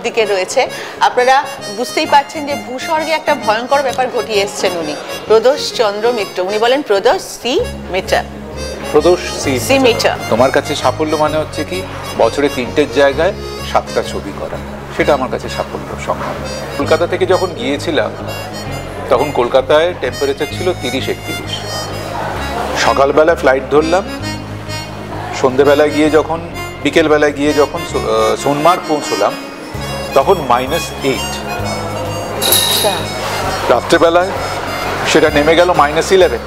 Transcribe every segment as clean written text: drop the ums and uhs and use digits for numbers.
দিকে রয়েছে। আপনারা বুঝতেই পারছেন যে ভূস্বর্গে একটা ভয়ঙ্কর ব্যাপার ঘটিয়ে এসেছেন উনি, প্রদোষ চন্দ্র মিত্র। উনি বলেন প্রদোষ সি মিত্র। প্রদোষ সি মিত্র, তোমার কাছে সাফল্য মানে হচ্ছে কি বছরে 3টের জায়গায় 7টা ছবি করা, সেটা আমার কাছে সাফল্য সম্মান। কলকাতা থেকে যখন গিয়েছিলাম তখন কলকাতায় টেম্পারেচার ছিল 30-31। সকালবেলা ফ্লাইট ধরলাম, সন্ধেবেলায় গিয়ে যখন বিকেলবেলায় গিয়ে যখন সোনমার্গ পৌঁছলাম তখন -8। রাত্রেবেলায় সেটা নেমে গেল -11।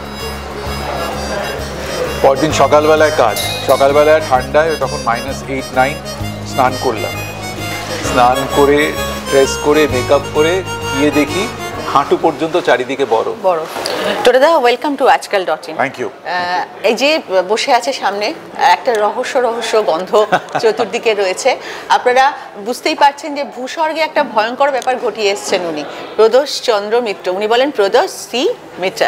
পরদিন সকালবেলায় কাজ, সকালবেলায় ঠান্ডায় তখন -8-9। স্নান করলাম, স্নান করে ড্রেস করে মেকআপ করে গিয়ে দেখি হাঁটু পর্যন্ত চারিদিকে বরফ। টোটাদা ওয়েলকাম টু আজকাল.in। Thank you. এই যে বসে আছে সামনে, একটা রহস্য গন্ধ চতুর্দিকে রয়েছে। আপনারা বুঝতেই পারছেন যে ভূস্বর্গে একটা ভয়ঙ্কর ব্যাপার ঘটিয়ে এসেছেন উনি, প্রদোষ চন্দ্র মিত্র। উনি বলেন প্রদোষ সি মিত্র।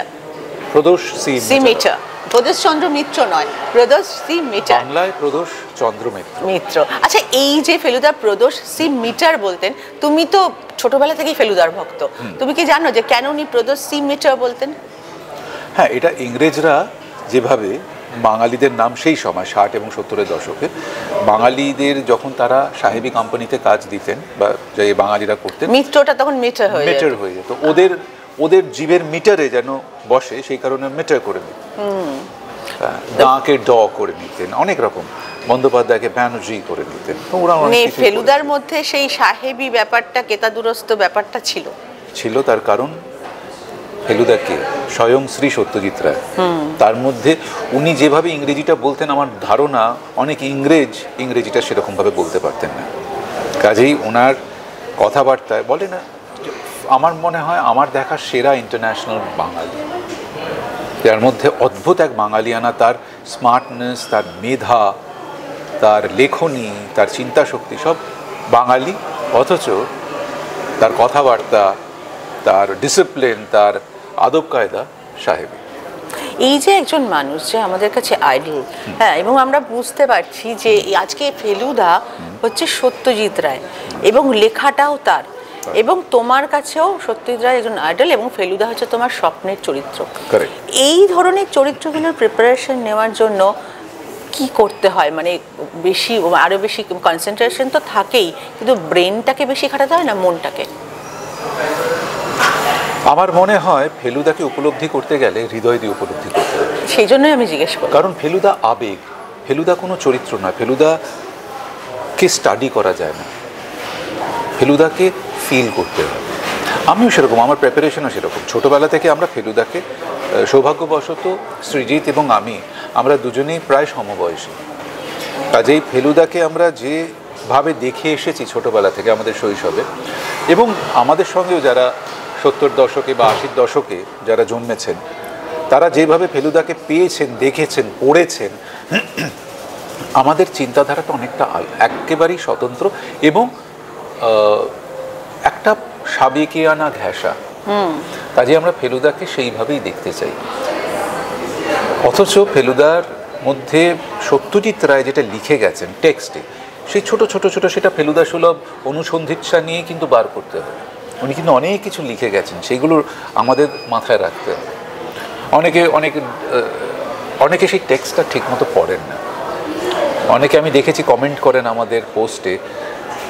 প্রদোষ সি মিত্র, প্রদোষ চন্দ্র মিত্র নয়, প্রদোষ সি মিত্র, বাংলায় প্রদোষ চন্দ্র মিত্র। আচ্ছা, এই যে ফেলুদা প্রদোষ সি মিটার বলতেন, তুমি তো ছোটবেলা থেকেই ফেলুদার ভক্ত, তুমি কি জানো যে কেন উনি প্রদোষ সি মিটার বলতেন? হ্যাঁ, এটা ইংরেজরা যেভাবে বাঙালিদের নাম সেই সময় 60 এবং 70-এর দশকে বাঙালিদের যখন তারা সাহেবী কোম্পানিতে কাজ দিতেন বা যে বাঙালিরা করতেন, মিত্রটা তখন মিটার হয়ে যেত। ওদের জীবের মিটারে যেন বসে সেই কারণে মিটার করে নিতেন, ডাকে ড করে নিতেন, অনেক রকম, বন্দ্যোপাধ্যায়কে ব্যানার্জি করে নিতেন। ফেলুদার মধ্যে সেই সাহেবী ব্যাপারটা, কেতাদুরস্ত ব্যাপারটা ছিল। তার কারণ ফেলুদাকে স্বয়ং শ্রী সত্যজিৎ রায়, তার মধ্যে উনি যেভাবে ইংরেজিটা বলতেন, আমার ধারণা অনেক ইংরেজিটা সেরকমভাবে বলতে পারতেন না। কাজেই ওনার কথাবার্তায় বলে না, আমার মনে হয় আমার দেখা সেরা ইন্টারন্যাশনাল বাঙালি, যার মধ্যে অদ্ভুত এক বাঙালিয়ানা, তার স্মার্টনেস, তার মেধা, তার লেখনী, তার চিন্তা শক্তি সব বাঙালি, অথচ তার কথাবার্তা, তার ডিসিপ্লিন, তার আদব কায়দা সাহেবী। এই যে একজন মানুষ যে আমাদের কাছে আইডল, হ্যাঁ, এবং আমরা বুঝতে পারছি যে আজকে ফেলুদা হচ্ছে সত্যজিৎ রায় এবং লেখাটাও তার, এবং তোমার কাছেও সত্যজিৎ রায় একজন আইডল এবং ফেলুদা হচ্ছে তোমার স্বপ্নের চরিত্র। এই ধরনের চরিত্রগুলোর প্রিপারেশন নেওয়ার জন্য কি করতে হয়? মানে আরো বেশি কনসেন্ট্রেশন তো থাকেই, কিন্তু ব্রেনটাকে বেশি খাটাতে হয় না মনটাকে? আমার মনে হয় ফেলুদাকে উপলব্ধি করতে গেলে হৃদয় দিয়ে উপলব্ধি করতে হবে। সেই জন্যই আমি জিজ্ঞেস করি, কারণ ফেলুদা আবেগ, ফেলুদা কোনো চরিত্র নয়। ফেলুদাকে স্টাডি করা যায় না, ফেলুদাকে ফিল করতে হবে। আমিও সেরকম, আমার প্রিপারেশনও সেরকম। ছোটোবেলা থেকে আমরা ফেলুদাকে, সৌভাগ্যবশত সৃজিত এবং আমরা দুজনেই প্রায় সমবয়সী। কাজেই ফেলুদাকে আমরা যেভাবে দেখে এসেছি ছোটোবেলা থেকে আমাদের শৈশবে, এবং আমাদের সঙ্গেও যারা 70 দশকে বা 80 দশকে যারা জন্মেছেন, তারা যেভাবে ফেলুদাকে পেয়েছেন, দেখেছেন, পড়েছেন, আমাদের চিন্তাধারাটা অনেকটা একেবারেই স্বতন্ত্র এবং একটা সাবেকিয়ানা ঘেঁষা। কাজে আমরা ফেলুদাকে সেইভাবেই দেখতে চাই। অথচ ফেলুদার মধ্যে সত্যজিৎ রায় যেটা লিখে গেছেন টেক্সটে, সেই ছোট সেটা ফেলুদা সুলভ অনুসন্ধিৎসা নিয়ে কিন্তু বার করতে হবে। উনি কিন্তু অনেক কিছু লিখে গেছেন, সেইগুলো আমাদের মাথায় রাখতে হবে। অনেকে সেই টেক্সটটা ঠিকমতো পড়েন না। অনেকে আমি দেখেছি কমেন্ট করেন আমাদের পোস্টে,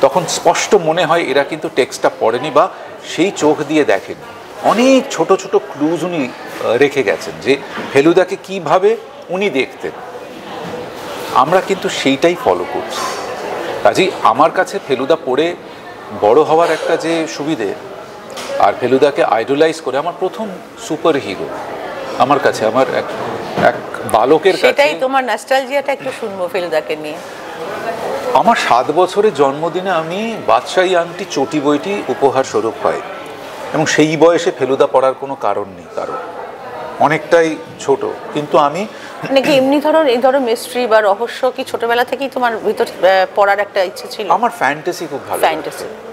তখন স্পষ্ট মনে হয় এরা কিন্তু টেক্সটটা পড়েনি বা সেই চোখ দিয়ে দেখেনি। অনেক ছোট ক্লুজ উনি রেখে গেছেন যে ফেলুদাকে কিভাবে উনি দেখতেন, আমরা কিন্তু সেইটাই ফলো করছি। কাজেই আমার কাছে ফেলুদা পড়ে বড় হওয়ার একটা যে সুবিধে, আর ফেলুদাকে আইডলাইজ করে আমার প্রথম সুপার হিরো আমার কাছে, আমার এক বালকের কাছে। সেটাই তোমার নস্টালজিয়াটা একটু শুনবো ফেলুদাকে নিয়ে। আমার 7 বছরের জন্মদিনে আমি বাদশাহী আংটি চটি বইটি উপহার স্বরূপ পাই, এবং সেই বয়সে ফেলুদা পড়ার কোনো কারণ নেই, কারণ অনেকটাই ছোট। কিন্তু আমি নাকি এমনি এই ধরো মিস্ট্রি বা রহস্য কি ছোটবেলা থেকেই তোমার ভিতর পড়ার একটা ইচ্ছে ছিল? আমার ফ্যান্টাসি খুব ভালো।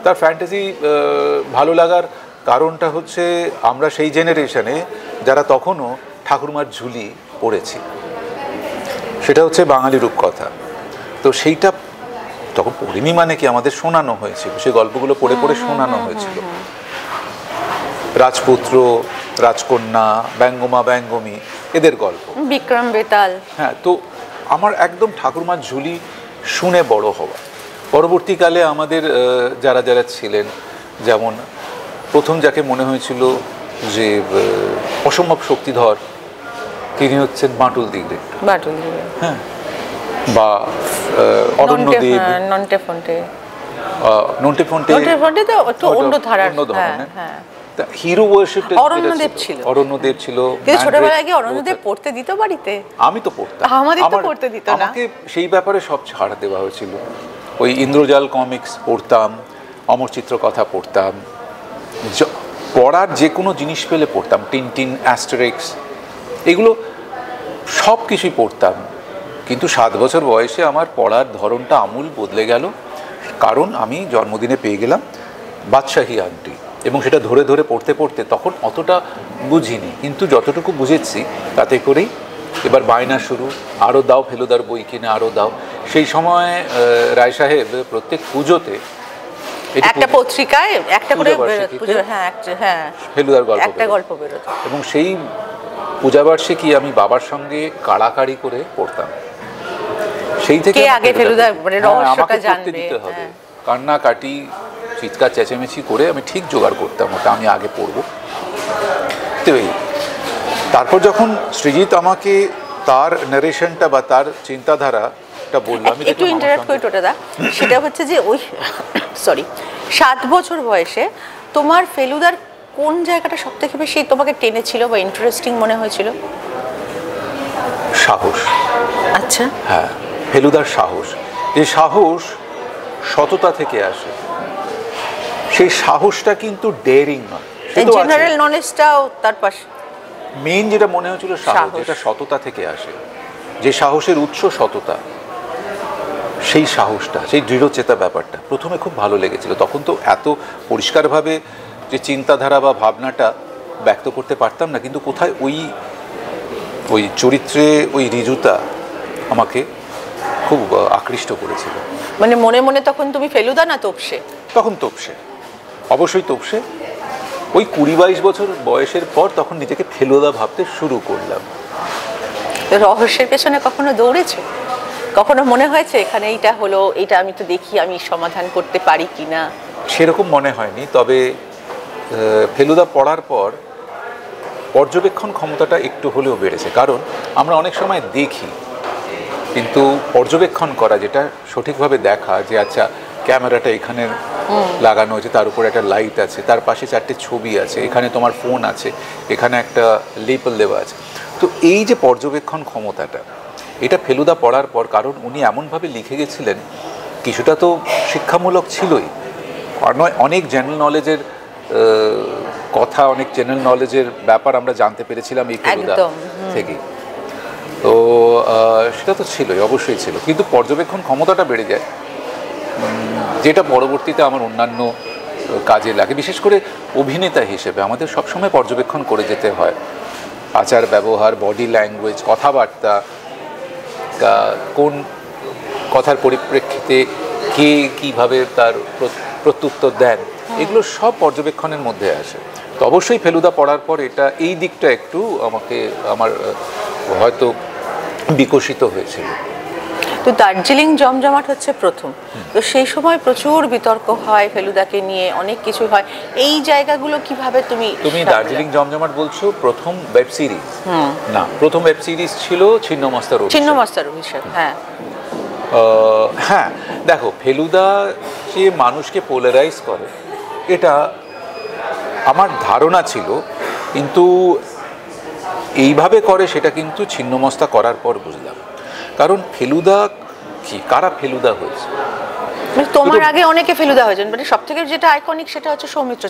তার ফ্যান্টাসি ভালো লাগার কারণটা হচ্ছে আমরা সেই জেনারেশনে যারা তখনও ঠাকুরমার ঝুলি পড়েছি, সেটা হচ্ছে বাঙালি রূপকথা। তো সেইটা তখন পড়িনি মানে কি, আমাদের শোনানো হয়েছিল, সেই গল্পগুলো পড়ে পড়ে শোনানো হয়েছিল। রাজপুত্র, রাজকন্যা, ব্যঙ্গমা ব্যঙ্গমী, এদের গল্প, বিক্রম বেতাল। হ্যাঁ, তো আমার একদম ঠাকুরমার ঝুলি শুনে বড় হওয়া। পরবর্তীকালে আমাদের যারা যারা ছিলেন, যেমন প্রথম যাকে মনে হয়েছিল যে অসম্ভব শক্তিধর, তিনি হচ্ছেন বাঁটুল দিগড়ে, হ্যাঁ, বা অরণ্যদেব, নন্টে ফন্টে। নন্টে ফন্টে তো একটু অন্য ধারার, হ্যাঁ। হিরো ওয়ার্শিপটা অরণ্যদেব ছিল, অরণ্যদেব ছিল। কিন্তু ছোটবেলায় গিয়ে অরণ্যদেব পড়তে দিত বাড়িতে? আমি তো পড়তাম, আমাদের তো পড়তে দিত না। আমাকে সেই ব্যাপারে সব ছাড় দেওয়া হয়েছিল। ওই ইন্দ্রজাল কমিক্স পড়তাম, অমরচিত্র কথা পড়তাম, পড়ার যে কোনো জিনিস পেলে পড়তাম, টিনটিন, অ্যাস্টেরিক্স, এগুলো সব কিছুই পড়তাম। কিন্তু 7 বছর বয়সে আমার পড়ার ধরনটা আমূল বদলে গেল, কারণ আমি জন্মদিনে পেয়ে গেলাম বাদশাহী আংটি, এবং সেটা ধরে ধরে পড়তে পড়তে তখন অতটা বুঝিনি, কিন্তু যতটুকু বুঝেছি তাতে করেই এবার বায়না শুরু, আরও দাও ফেলুদার বই কিনে, আরও দাও। সেই সময় রায় সাহেব প্রত্যেক পুজোতে একটা পত্রিকায় একটা করে ফেলুদার গল্প বেরোতো, এবং সেই পূজাবার্ষিকী আমি বাবার সঙ্গে কাড়াকাড়ি করে পড়তাম। সেই থেকে আগে ফেলুদার মানে রহস্যটা জানবে, দিতে হবে, কান্নাকাটি, চিৎকার চেঁচেমেচি করে আমি ঠিক জোগাড় করতাম ওটা আমি আগে পড়বো। তো তারপর যখন সৃজিত আমাকে তার নারেশনটা বা তার চিন্তাধারাটা বললাম, আমি একটু ইন্টারাপ্ট করি টোটাদা, সেটা হচ্ছে যে ওই 7 বছর বয়সে তোমার ফেলুদার কোন জায়গাটা সব থেকে বেশি তোমাকে টেনেছিল বা ইন্টারেস্টিং মনে হয়েছিল? সাহস। আচ্ছা, হ্যাঁ, ফেলুদার সাহস, যে সাহস সততা থেকে আসে, সেই সাহসটা কিন্তু ডেয়ারিং নয়, জেনারেল নলেজটাও তার পাশে। মেইন যেটা মনে হয়েছিল সাহস, যেটা সততা থেকে আসে, যে সাহসের উৎস সততা, সেই সাহসটা, সেই দৃঢ়চেতা ব্যাপারটা প্রথমে খুব ভালো লেগেছিল। তখন তো এত পরিষ্কারভাবে যে চিন্তাধারা বা ভাবনাটা ব্যক্ত করতে পারতাম না, কিন্তু কোথায় ওই চরিত্রে ওই ঋজুতা আমাকে খুব আকৃষ্ট করেছিল। মানে মনে মনে তখন তুমি ফেলুদা না তোপসে? তখন তোপসে, অবশ্যই তোপসে। ওই 20-22 বছর বয়সের পর তখন নিজেকে ফেলুদা ভাবতে শুরু করলাম। রহস্যের পেছনে কখনো দৌড়েছো? কখনো মনে হয়েছে এখানে এইটা হলো, এইটা আমি তো দেখি আমি সমাধান করতে পারি কিনা? সেরকম মনে হয়নি, তবে ফেলুদা পড়ার পর পর্যবেক্ষণ ক্ষমতাটা একটু হলেও বেড়েছে। কারণ আমরা অনেক সময় দেখি, কিন্তু পর্যবেক্ষণ করা, যেটা সঠিকভাবে দেখা, যে আচ্ছা ক্যামেরাটা এখানে লাগানো হয়েছে, তার উপরে একটা লাইট আছে, তার পাশে 4টে ছবি আছে, এখানে তোমার ফোন আছে, এখানে একটা লেবেল দেওয়া আছে। তো এই যে পর্যবেক্ষণ ক্ষমতাটা, এটা ফেলুদা পড়ার পর, কারণ উনি এমনভাবে লিখে গেছিলেন, কিছুটা তো শিক্ষামূলক ছিলই, অনেক জেনারেল নলেজের কথা, অনেক জেনারেল নলেজের ব্যাপার আমরা জানতে পেরেছিলাম এই ফেলুদা থেকে। তো সেটা তো ছিলই, অবশ্যই ছিল, কিন্তু পর্যবেক্ষণ ক্ষমতাটা বেড়ে যায়, যেটা পরবর্তীতে আমার অন্যান্য কাজে লাগে। বিশেষ করে অভিনেতা হিসেবে আমাদের সবসময় পর্যবেক্ষণ করে যেতে হয়, আচার ব্যবহার, বডি ল্যাঙ্গুয়েজ, কথাবার্তা, কোন কথার পরিপ্রেক্ষিতে কে কীভাবে তার প্রত্যুত্তর দেন, এগুলো সব পর্যবেক্ষণের মধ্যে আসে। তো অবশ্যই ফেলুদা পড়ার পর এই দিকটা একটু আমার হয়তো বিকশিত হয়েছিল। তো দার্জিলিং জমজমাট হচ্ছে প্রথম, তো সেই সময় প্রচুর বিতর্ক হয় ফেলুদাকে নিয়ে, অনেক কিছু হয়। এই জায়গাগুলো কিভাবে তুমি দার্জিলিং জমজমাট বলছো? প্রথম ওয়েব সিরিজ না, প্রথম ওয়েব সিরিজ ছিল ছিন্নমস্তার অভিষেক। হ্যাঁ হ্যাঁ, দেখো, ফেলুদা যে মানুষকে পোলারাইজ করে, এটা আমার ধারণা ছিল, কিন্তু এইভাবে করে সেটা কিন্তু ছিন্নমস্তা করার পর বুঝলাম। কারণ ফেলুদা কি, কারা ফেলুদা হয়েছে? তোমার আগে অনেকে ফেলুদা হয়েছেন, মানে সব থেকে যেটা আইকনিক সেটা হচ্ছে সৌমিত্র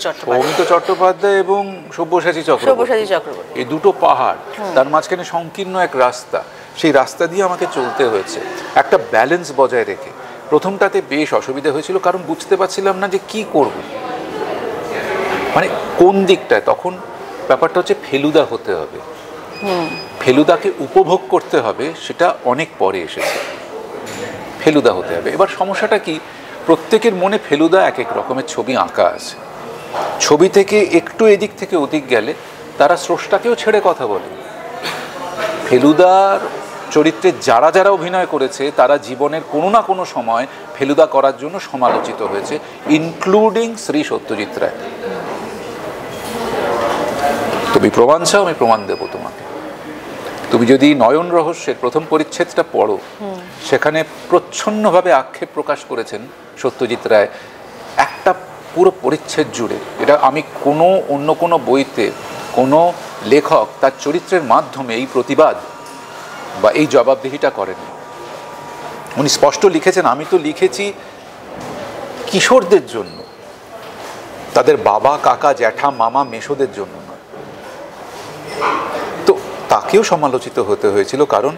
চট্টোপাধ্যায় এবং সব্যসাচী চক্রবর্তী। এই দুটো পাহাড়, তার মাঝখানে সংকীর্ণ এক রাস্তা, সেই রাস্তা দিয়ে আমাকে চলতে হয়েছে একটা ব্যালেন্স বজায় রেখে। প্রথমটাতে বেশ অসুবিধা হয়েছিল, কারণ বুঝতে পারছিলাম না যে কি করব, মানে কোন দিকটায়। তখন ব্যাপারটা হচ্ছে ফেলুদা হতে হবে, ফেলুদাকে উপভোগ করতে হবে, সেটা অনেক পরে এসেছে। ফেলুদা হতে হবে। এবার সমস্যাটা কি, প্রত্যেকের মনে ফেলুদা এক এক রকমের ছবি আঁকা আছে। ছবি থেকে একটু এদিক থেকে ওদিক গেলে তারা স্রষ্টাকেও ছেড়ে কথা বলে। ফেলুদার চরিত্রে যারা যারা অভিনয় করেছে তারা জীবনের কোনো না কোনো সময় ফেলুদা করার জন্য সমালোচিত হয়েছে, ইনক্লুডিং শ্রী সত্যজিৎ রায়। তুমি প্রমাণ চাও, আমি প্রমাণ দেবো তোমাকে। তুমি যদি নয়ন রহস্যের প্রথম পরিচ্ছেদটা পড়ো, সেখানে প্রচ্ছন্নভাবে আক্ষেপ প্রকাশ করেছেন সত্যজিৎ রায় একটা পুরো পরিচ্ছেদ জুড়ে। এটা আমি অন্য কোনো বইতে কোনো লেখক তার চরিত্রের মাধ্যমে এই প্রতিবাদ বা এই জবাবদিহিটা করেনি। উনি স্পষ্ট লিখেছেন, আমি তো লিখেছি কিশোরদের জন্য, তাদের বাবা, কাকা, জ্যাঠা, মামা, মেশোদের জন্য নয়। তো তাকেও সমালোচিত হতে হয়েছিল, কারণ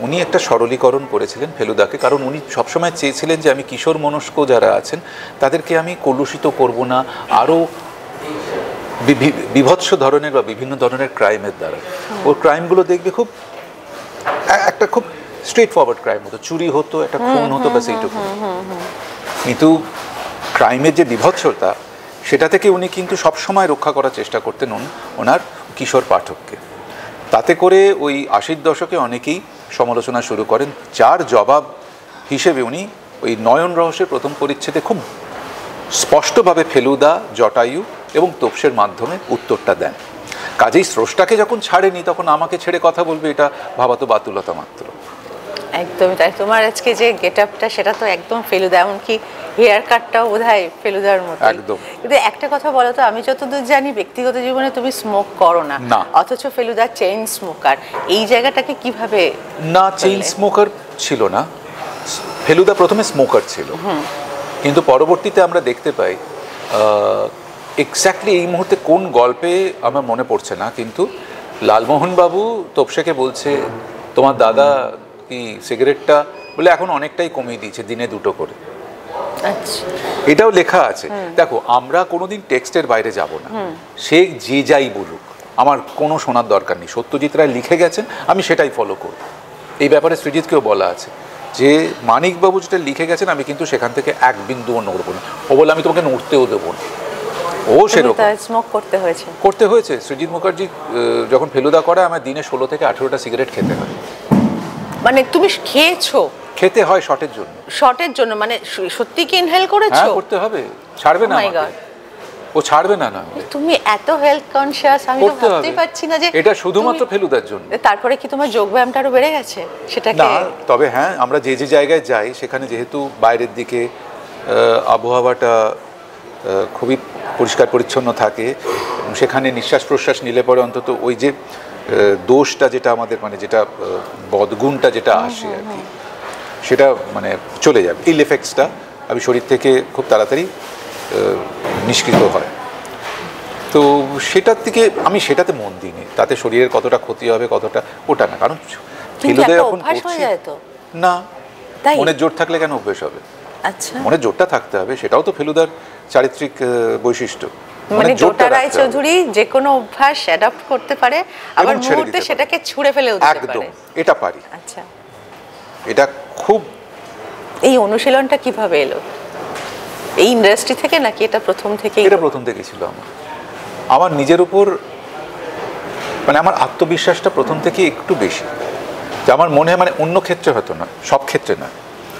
উনি একটা সরলীকরণ করেছিলেন ফেলুদাকে। কারণ উনি সবসময় চেয়েছিলেন যে আমি কিশোর মনস্ক যারা আছেন তাদেরকে আমি কলুষিত করব না আরও বিভৎস ধরনের বা বিভিন্ন ধরনের ক্রাইমের দ্বারা। ওর ক্রাইমগুলো দেখবে খুব একটা খুব স্ট্রেট ফরওয়ার্ড ক্রাইম হতো, চুরি হতো, একটা খুন হতো, ব্যাস এইটুকু। কিন্তু ক্রাইমের যে বিভৎসতা, সেটা থেকে উনি কিন্তু সবসময় রক্ষা করার চেষ্টা করতেন ওনার কিশোর পাঠককে। তাতে করে ওই ৮০-র দশকে অনেকেই সমালোচনা শুরু করেন, যার জবাব হিসেবে উনি ওই নয়ন রহস্যের প্রথম পরিচ্ছেদে খুব স্পষ্টভাবে ফেলুদা, জটায়ু এবং তোপসের মাধ্যমে উত্তরটা দেন। কাজেই স্রষ্টাকে যখন ছাড়েনি তখন আমাকে ছেড়ে কথা বলবে, এটা ভাবা তো বাতুলতা মাত্র। একদমই তাই। তোমার আজকে যে গেট আপটা সেটা তো একদম ফেলুদা, এমনকি হেয়ার কাটটাও বোধহয় ফেলুদার মতো। একদম। কিন্তু একটা কথা বলো তো, আমি যতদূর জানি ব্যক্তিগত জীবনে তুমি স্মোক করো না, অথচ ফেলুদা চেইন স্মোকার। এই জায়গাটাকে কিভাবে? না, চেইন স্মোকার ছিল না, ফেলুদা প্রথমে স্মোকার ছিল, কিন্তু পরবর্তীতে আমরা দেখতে পাই, এক্স্যাক্টলি এই মুহূর্তে কোন গল্পে আমার মনে পড়ছে না, কিন্তু লালমোহন বাবু তোপসেকে বলছে তোমার দাদা কি সিগারেটটা বলে এখন অনেকটাই কমিয়ে দিয়েছে, দিনে 2টো করে। আচ্ছা, এটাও লেখা আছে। দেখো, আমরা কোনোদিন টেক্সটের বাইরে যাব না, সে যে যাই বলুক, আমার কোনো শোনার দরকার নেই। সত্যজিৎ রায় লিখে গেছেন, আমি সেটাই ফলো করব। এই ব্যাপারে সৃজিতকেও বলা আছে যে মানিকবাবু যেটা লিখে গেছেন আমি কিন্তু সেখান থেকে এক বিন্দুও নড়ব না। ও বলে আমি তোমাকে নড়তেও দেবো না। ও সেরকম স্মোক করতে হয়েছে। সৃজিত মুখার্জি যখন ফেলুদা করে, আমার দিনে 16 থেকে 18টা সিগারেট খেতে হয়। মানে তুমি খেয়েছো? খেতে হয় শটের জন্য। মানে সত্যি কি ইনহেল করেছো? হ্যাঁ, করতে হবে, ছাড়বে না ও, ছাড়বে না। না, তুমি এত হেলথ কনসিয়াস, আমি তো ভাবতেই পারছি না যে এটা শুধুমাত্র ফেলুদার জন্য। তারপরে কি তোমার যোগ ব্যায়ামটা আরো বেড়ে গেছে সেটাকে? না, তবে হ্যাঁ, আমরা যে যে জায়গায় যাই সেখানে যেহেতু বাইরের দিকে আবহাওয়াটা খুবই পরিষ্কার পরিচ্ছন্ন থাকে, সেখানে নিঃশ্বাস প্রশ্বাস নিলে পরে অন্তত ওই যে দোষটা যেটা আমাদের, মানে যেটা বদগুণটা যেটা আসে আর কি, সেটা মানে চলে যাবে। ইল এফেক্টসটা আমি শরীর থেকে খুব তাড়াতাড়ি নিষ্কৃত হয়। তো সেটার থেকে আমি সেটাতে মন দিইনি, তাতে শরীরের কতটা ক্ষতি হবে কতটা, ওটা না। কারণ ফেলুদা এখন না, মনের জোর থাকলে কেন অভ্যেস হবে? আচ্ছা, মনের জোরটা থাকতে হবে, সেটাও তো ফেলুদার চারিত্রিক বৈশিষ্ট্য। মানে জোটা রায়চৌধুরী যে কোনো অভ্যাস অ্যাডাপ্ট করতে পারে, আবার মুহূর্তে সেটাকে ছুঁড়ে ফেলেও দিতে পারে। একদম, এটা পারি। আচ্ছা, এটা খুব। এই অনুশীলনটা কিভাবে এলো? এই ইন্ডাস্ট্রি থেকে নাকি এটা প্রথম থেকেই? এটা প্রথম থেকেই ছিল। আমার নিজের উপর, মানে আমার আত্মবিশ্বাসটা প্রথম থেকে একটু বেশি, যে আমার মনে হয়, মানে অন্য ক্ষেত্রে হয়তো না, সব ক্ষেত্রে না,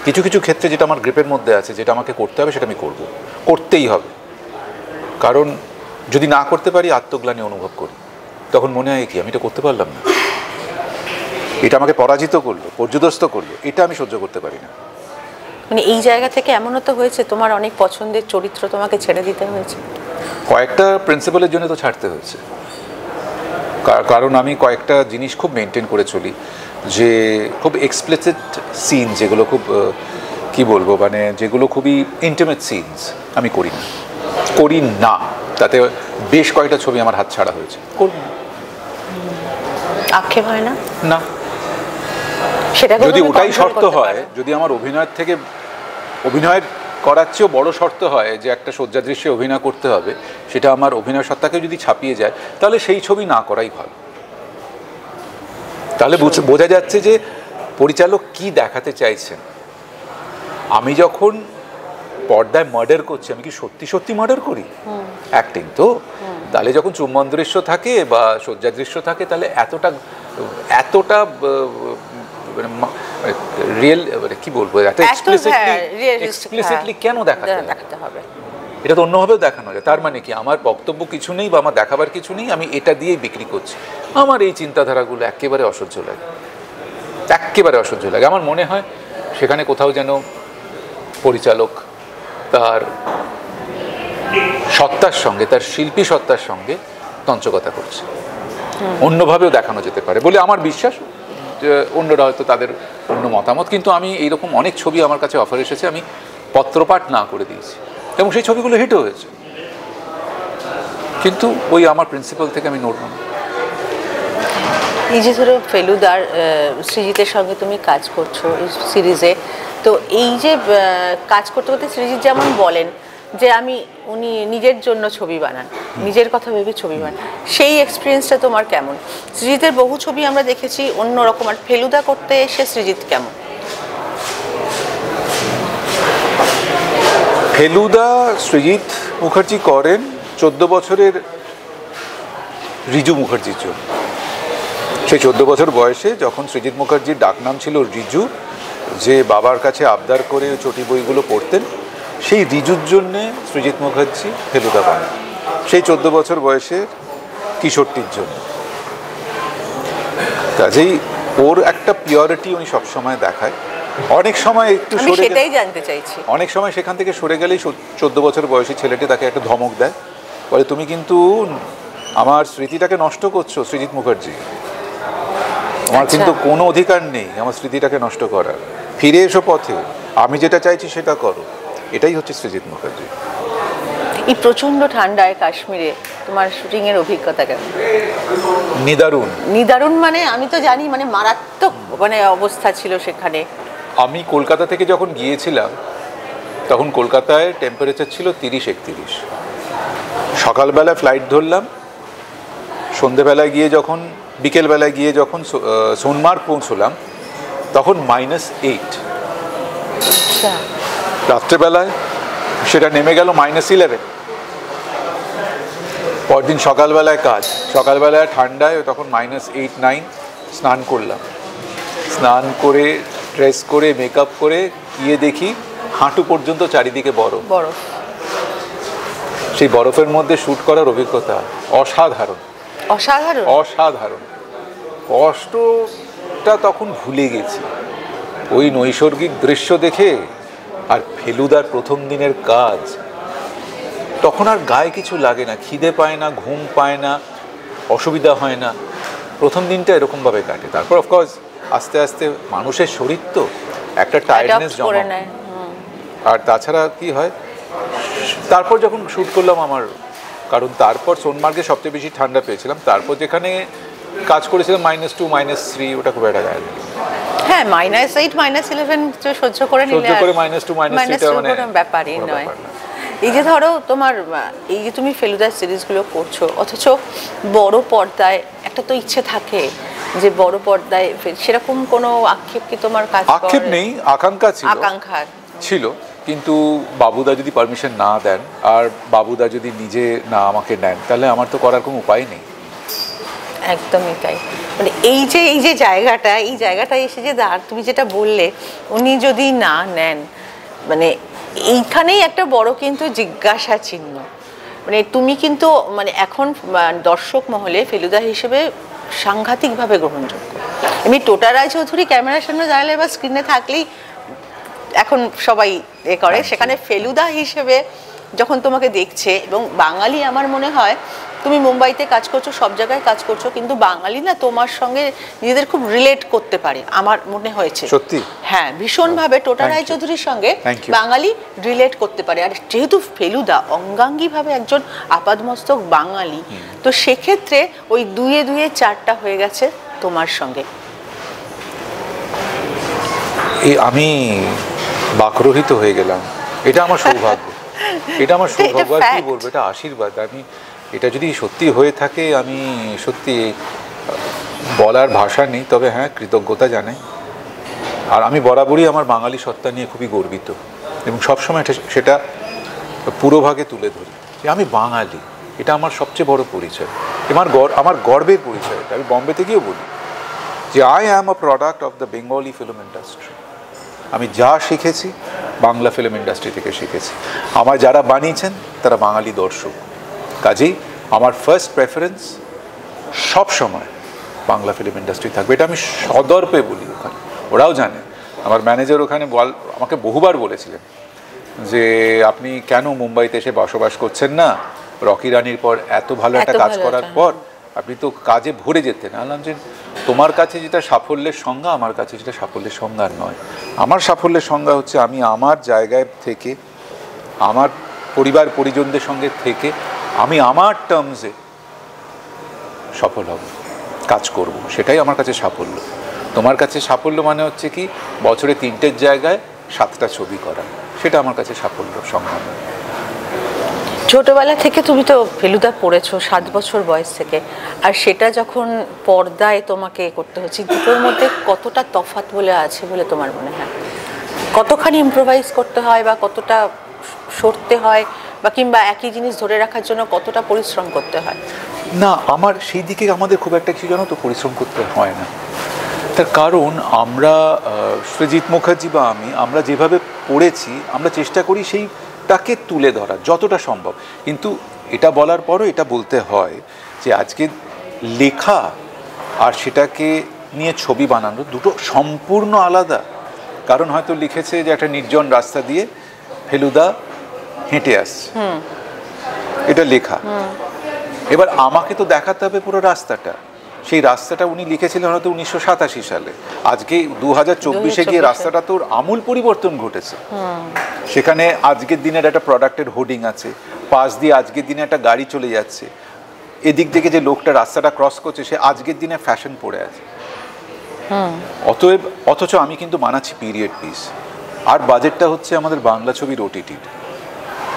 কিছু কিছু ক্ষেত্রে যেটা আমার গ্রিপের মধ্যে আছে, যেটা আমাকে করতে হবে সেটা আমি করতেই হবে। কারণ যদি না করতে পারি আত্মগ্লানি অনুভব করি, তখন মনে হয় কি আমি এটা করতে পারলাম না, এটা আমাকে পরাজিত করলো, পর্যুদস্ত করলো, এটা আমি সহ্য করতে পারি না। মানে এই জায়গা থেকে এমনও তো হয়েছে তোমার অনেক পছন্দের চরিত্র তোমাকে ছেড়ে দিতে হয়েছে? কয়েকটা প্রিন্সিপালের জন্য তো ছাড়তে হয়েছে, কারণ আমি কয়েকটা জিনিস খুব মেনটেন করে চলি, যে খুব এক্সপ্লিসিট সিন, যেগুলো খুব কি বলবো, মানে যেগুলো খুবই ইন্টিমেট সিনস আমি করি না। তাতে বেশ কয়েকটা ছবি আমার হাত ছাড়া হয়েছে। করব না, আক্ষেপ হয় না? না, যদি ওটাই শর্ত হয়, যদি আমার অভিনয়ের থেকে, অভিনয়ের করার চেয়েও বড় শর্ত হয় যে একটা শয্যাদৃশ্যে অভিনয় করতে হবে, সেটা আমার অভিনয় সত্তাকে যদি ছাপিয়ে যায়, তাহলে সেই ছবি না করাই ভালো। তাহলে বোঝা যাচ্ছে যে পরিচালক কি দেখাতে চাইছেন, আমি যখন পর্দায় মার্ডার করছি, আমি কি সত্যি সত্যি মার্ডার করি? অ্যাক্টিং তো। তাহলে যখন চুম্বন দৃশ্য থাকে বা শয্যা দৃশ্য থাকে, তাহলে এতটা এতটা রিয়েল, মানে কি বলবো, এত এক্সপ্লিসিটলি কেন দেখাতে হবে? এটা তো অন্যভাবেও দেখানো যায়। তার মানে কি আমার বক্তব্য কিছু নেই বা আমার দেখাবার কিছু নেই, আমি এটা দিয়েই বিক্রি করছি। আমার এই চিন্তাধারাগুলো একেবারে অসহ্য লাগে, একেবারে অসহ্য লাগে। আমার মনে হয় সেখানে কোথাও যেন পরিচালক তার সত্তার সঙ্গে, তার শিল্পী সত্তার সঙ্গে তঞ্চকতা করছে। অন্যভাবেও দেখানো যেতে পারে বলে আমার বিশ্বাস। অন্যরা হয়তো তাদের অন্য মতামত, কিন্তু আমি এইরকম অনেক ছবি আমার কাছে অফার এসেছে, আমি পত্রপাঠ না করে দিয়েছি এবং সেই ছবিগুলো হিটও হয়েছে, কিন্তু ওই আমার প্রিন্সিপাল থেকে আমি নড়ব না। এই যে ধরো ফেলুদার সৃজিতের সঙ্গে তুমি কাজ করছো এই সিরিজে, তো এই যে কাজ করতে করতে সৃজিত যেমন বলেন যে উনি নিজের জন্য ছবি বানান, নিজের কথা ভেবে ছবি বানান, সেই এক্সপিরিয়েন্সটা তোমার কেমন? সৃজিতের বহু ছবি আমরা দেখেছি অন্যরকম, আর ফেলুদা করতে এসে সৃজিত কেমন? ফেলুদা সৃজিত মুখার্জি করেন 14 বছরের রিজু মুখার্জির জন্য। সেই 14 বছর বয়সে যখন সৃজিত মুখার্জির ডাকনাম ছিল রিজু, যে বাবার কাছে আবদার করে চটি বইগুলো পড়তেন, সেই রিজুর জন্যে সৃজিত মুখার্জি ফেলুদা বানান, সেই 14 বছর বয়সের কিশোরটির জন্য। কাজেই ওর একটা পিওরিটি উনি সবসময় দেখায়। অনেক সময় একটু সেটাই জানতে চাইছি, অনেক সময় সেখান থেকে সরে গেলেই 14 বছর বয়সী ছেলেটি তাকে একটা ধমক দেয়, বলে তুমি কিন্তু আমার স্মৃতিটাকে নষ্ট করছো সৃজিত মুখার্জি, আমার কিন্তু কোনো অধিকার নেই আমার স্মৃতিটাকে নষ্ট করার, ফিরে এসো পথে, আমি যেটা চাইছি সেটা করো। এটাই হচ্ছে সৃজিত মুখার্জি। এই প্রচন্ড ঠান্ডায় কাশ্মীরে তোমার শুটিং এর অভিজ্ঞতা কেমন? নিদারুণ। নিদারুণ মানে আমি তো জানি, মানে মারাত্মক মানে অবস্থা ছিল সেখানে। আমি কলকাতা থেকে যখন গিয়েছিলাম তখন কলকাতায় টেম্পারেচার ছিল 30-31। সকালবেলা ফ্লাইট ধরলাম, সন্ধেবেলায় গিয়ে যখন বিকেলবেলায় গিয়ে যখন সোনমার্গ পৌঁছলাম তখন -8। রাত্রেবেলায় সেটা নেমে গেল -11। পরদিন সকালবেলায় কাজ, সকালবেলায় ঠান্ডায় তখন -8-9। স্নান করলাম, স্নান করে ড্রেস করে মেকআপ করে গিয়ে দেখি হাঁটু পর্যন্ত চারিদিকে বরফ। সেই বরফের মধ্যে শ্যুট করার অভিজ্ঞতা অসাধারণ, অসাধারণ, অসাধারণ। কষ্টটা তখন ভুলে গেছি ওই নৈসর্গিক দৃশ্য দেখে। আর ফেলুদার প্রথম দিনের কাজ, তখন আর গায়ে কিছু লাগে না, খিদে পায় না, ঘুম পায় না, অসুবিধা হয় না। প্রথম দিনটা এরকমভাবে কাটে। তারপর অফকোর্স আস্তে আস্তে মানুষের শরীর তো একটা টায়ার্ডনেস জমা, আর তাছাড়া কি হয়, তারপর যখন শ্যুট করলাম আমার, কারণ তারপর সোনমার্গে সবচেয়ে বেশি ঠান্ডা পেয়েছিলাম, তারপর যেখানে কাজ করেছিলাম -2 -3, ওটা খুব একটা গায়ে। হ্যাঁ, -8 -11 সহ্য করে নিলে, সহ্য করে -2 -3 মানে ব্যাপারই নয়। এই যে ধরো তোমার এই যে তুমি ফেলুদার সিরিজগুলো করছো, অথচ বড় পর্দায় একটা তো ইচ্ছে থাকে যে বড় পর্দায়, সেরকম কোনো আক্ষেপ কি তোমার কাছে? আক্ষেপ নেই, আকাঙ্ক্ষা ছিল, কিন্তু বাবুদা যদি পারমিশন না দেন আর বাবুদা যদি নিজে না আমাকে নেন, তাহলে আমার তো করার কোনো উপায় নেই। একদমই তাই। মানে এই যে জায়গাটা, এই জায়গাটায় এসে যে তুমি যেটা বললে, উনি যদি না নেন, মানে এইখানেই একটা বড় কিন্তু জিজ্ঞাসা চিহ্ন। মানে তুমি কিন্তু মানে এখন দর্শক মহলে ফেলুদা হিসেবে সাংঘাতিকভাবে গ্রহণযোগ্য। এমনি টোটা রায়চৌধুরী ক্যামেরার সামনে দাঁড়ালে বা স্ক্রিনে থাকলেই এখন সবাই করে, সেখানে ফেলুদা হিসেবে যখন তোমাকে দেখছে, এবং বাঙালি, আমার মনে হয় তুমি মুম্বাইতে কাজ করছো, সব জায়গায় কাজ করছো, কিন্তু বাঙালি না তোমার সঙ্গে নিজেদের খুব রিলেট করতে পারে, আমার মনে হয়েছে। সত্যি? হ্যাঁ, ভীষণভাবে টোটা রায়চৌধুরীর সঙ্গে বাঙালি রিলেট করতে পারে। আর যেহেতু ফেলুদা অঙ্গাঙ্গিভাবে একজন আপাদমস্তক বাঙালি, তো সেক্ষেত্রে ওই 2-2 4টা হয়ে গেছে তোমার সঙ্গে। আমি বাকরোহিত হয়ে গেলাম, এটা আমার সৌভাগ্য, এটা আমার সৌভাগ্য, আর কি বলবো, এটা আশীর্বাদ। আমি এটা যদি সত্যি হয়ে থাকে, আমি সত্যি বলার ভাষা নেই, তবে হ্যাঁ, কৃতজ্ঞতা জানাই। আর আমি বরাবরই আমার বাঙালি সত্তা নিয়ে খুবই গর্বিত এবং সবসময় সেটা পুরোভাগে তুলে ধরি যে আমি বাঙালি, এটা আমার সবচেয়ে বড় পরিচয়, আমার গর্বের পরিচয়। এটা আমি বম্বেতে গিয়েও বলি যে I am a product of the Bengali film industry. আমি যা শিখেছি বাংলা ফিল্ম ইন্ডাস্ট্রি থেকে শিখেছি। আমার যারা বানিয়েছেন তারা বাঙালি দর্শক, কাজেই আমার ফার্স্ট প্রেফারেন্স সব সময় বাংলা ফিল্ম ইন্ডাস্ট্রি থাকবে। এটা আমি সদর্পে বলি, ওখানে ওরাও জানে। আমার ম্যানেজার ওখানে আমাকে বহুবার বলেছিলেন যে আপনি কেন মুম্বাইতে এসে বসবাস করছেন না, রকি রানির পর এত ভালো একটা কাজ করার পর আপনি তো কাজে ভরে যেতেন। বললাম যে তোমার কাছে যেটা সাফল্যের সংজ্ঞা, আমার কাছে সেটা সাফল্যের সংজ্ঞা নয়। আমার সাফল্যের সংজ্ঞা হচ্ছে আমি আমার জায়গায় থেকে, আমার পরিবার পরিজনদের সঙ্গে থেকে আমি আমার টার্মসে সফল হব, কাজ করব, সেটাই আমার কাছে সাফল্য। তোমার কাছে সাফল্য মানে হচ্ছে কি বছরে 3টের জায়গায় 7টা ছবি করা, সেটা আমার কাছে সাফল্য সংজ্ঞা। ছোটবেলা থেকে তুমি তো ফেলুদা পড়েছো 7 বছর বয়স থেকে, আর সেটা যখন পর্দায় তোমাকে করতে হচ্ছে, দুটোর মধ্যে কতটা তফাৎ বলে আছে বলে তোমার মনে হয়? কতখানি ইম্প্রোভাইজ করতে হয় বা কতটা সরতে হয়, বা কিংবা একই জিনিস ধরে রাখার জন্য কতটা পরিশ্রম করতে হয়? না, আমার সেই দিকে আমাদের খুব একটা কিছু জানো তো পরিশ্রম করতে হয় না। তার কারণ আমরা সৃজিত মুখার্জি বা আমরা যেভাবে পড়েছি আমরা চেষ্টা করি সেইটাকে তুলে ধরা যতটা সম্ভব। কিন্তু এটা বলার পরও এটা বলতে হয় যে আজকে লেখা আর সেটাকে নিয়ে ছবি বানানো দুটো সম্পূর্ণ আলাদা। কারণ হয়তো লিখেছে যে একটা নির্জন রাস্তা দিয়ে ফেলুদা হেঁটে আসছে, এটা লেখা। এবার আমাকে তো দেখাতে হবে পুরো রাস্তাটা। সেই রাস্তাটা উনি লিখেছিলেন হয়তো 1987 সালে। আজকে 2024-এ গিয়ে রাস্তাটা তো আমূল পরিবর্তন ঘটেছে। সেখানে আজকের দিনের একটা প্রোডাক্টের হোর্ডিং আছে, পাশ দিয়ে আজকের দিনে একটা গাড়ি চলে যাচ্ছে, এদিক থেকে যে লোকটা রাস্তাটা ক্রস করছে সে আজকের দিনে ফ্যাশন পরে আছে। অথচ আমি কিন্তু বানাচ্ছি পিরিয়ড পিস। আর বাজেটটা হচ্ছে আমাদের বাংলা ছবির ওটিটির,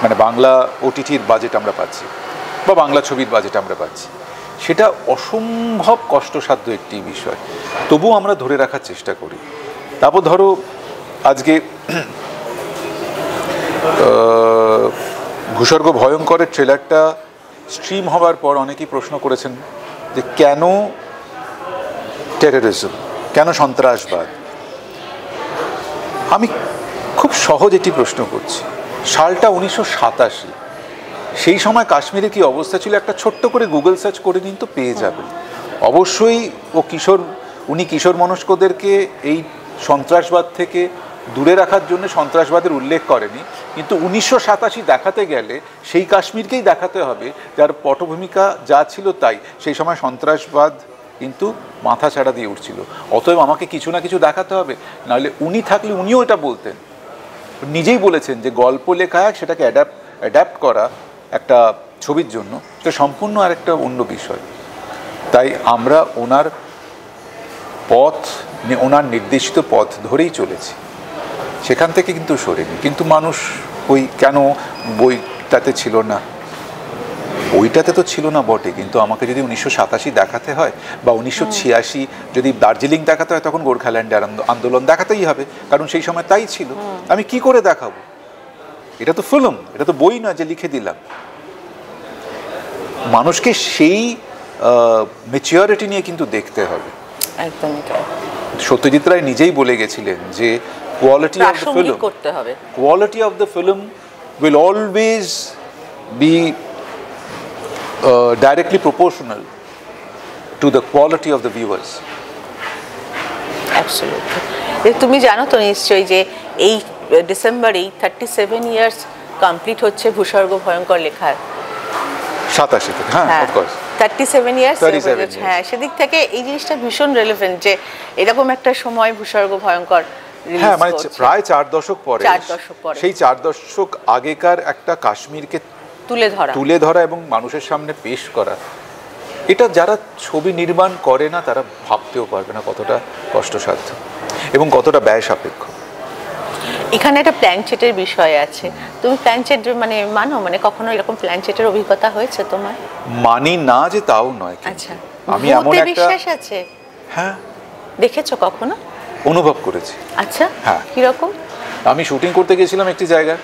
মানে বাংলা ওটিটির বাজেট আমরা পাচ্ছি বা বাংলা ছবির বাজেট আমরা পাচ্ছি। সেটা অসম্ভব কষ্টসাধ্য একটি বিষয়, তবুও আমরা ধরে রাখার চেষ্টা করি। তারপর ধরো আজকে ভূস্বর্গ ভয়ঙ্করের ট্রেলারটা স্ট্রিম হওয়ার পর অনেকেই প্রশ্ন করেছেন যে কেন টেররিজম, কেন সন্ত্রাসবাদ। আমি খুব সহজ একটি প্রশ্ন করছি। সালটা 1987, সেই সময় কাশ্মীরে কি অবস্থা ছিল একটা ছোট্ট করে গুগল সার্চ করে নিন তো পেয়ে যাবেন। অবশ্যই উনি কিশোর মনস্কদেরকে এই সন্ত্রাসবাদ থেকে দূরে রাখার জন্য সন্ত্রাসবাদের উল্লেখ করেনি, কিন্তু 1987 দেখাতে গেলে সেই কাশ্মীরকেই দেখাতে হবে যার পটভূমিকা যা ছিল তাই। সেই সময় সন্ত্রাসবাদ কিন্তু মাথা ছাড়া দিয়ে উঠছিল। অতএব আমাকে কিছু না কিছু দেখাতে হবে, নাহলে উনি থাকলে উনিও এটা বলতেন। নিজেই বলেছেন যে গল্প লেখা সেটাকে অ্যাডাপ্ট করা একটা ছবির জন্য এটা সম্পূর্ণ আর একটা অন্য বিষয়। তাই আমরা ওনার নির্দেশিত পথ ধরেই চলেছি, সেখান থেকে কিন্তু সরিনি। কিন্তু মানুষ ওই কেন বইটাতে ছিল না, ওইটাতে তো ছিল না বটে, কিন্তু আমাকে যদি 1987 দেখাতে হয় বা 1986 যদি দার্জিলিং দেখাতে হয় তখন গোর্খাল্যান্ডের আন্দোলন দেখাতেই হবে, কারণ সেই সময় তাই ছিল। আমি কি করে দেখাবো? এটা তো ফিল্ম, এটা তো বই নয় যে লিখে দিলাম। মানুষকে সেই ম্যাচিউরিটি নিয়ে কিন্তু দেখতে হবে। একদমই তাই। সত্যজিৎ রায় নিজেই বলে গেছিলেন যে quality of the film will always be directly proportional to the quality of the viewers. Absolutely. তুমি জানো তো নিশ্চয়ই যে এই ডিসেম্বরেই 37 ইয়ার্স কমপ্লিট হচ্ছে ভূস্বর্গ ভয়ঙ্কর লেখার। 87 থেকে, হ্যাঁ, অফ কোর্স 37 ইয়ার্স। হ্যাঁ, সেদিক থেকে এই জিনিসটা ভীষণ রেলেভেন্ট যে এরকম একটা সময় ভূস্বর্গ ভয়ঙ্কর, হ্যাঁ, মানে প্রায় 4 দশক পরে, সেই 4 দশক আগেকার একটা কাশ্মীরকে তুলে ধরা এবং মানুষের সামনে পেশ করা, এটা যারা ছবি নির্মাণ করে না তারা ভাবতেও পারবে না কতটা কষ্টসাধ্য এবং কতটা ব্যয় সাপেক্ষ। এখানে একটা প্ল্যানচেটের বিষয় আছে। তুমি প্ল্যানচেট মানে কখনো এরকম প্ল্যানচেটের অভিজ্ঞতা হয়েছে তোমার? মানি না যে তাও নয়, আচ্ছা, আমি এমন একটা বিশ্বাস আছে। হ্যাঁ, দেখেছো কখনো? অনুভব করেছি। আচ্ছা, হ্যাঁ। কিরকম? আমি শুটিং করতে গেছিলাম একটি জায়গায়,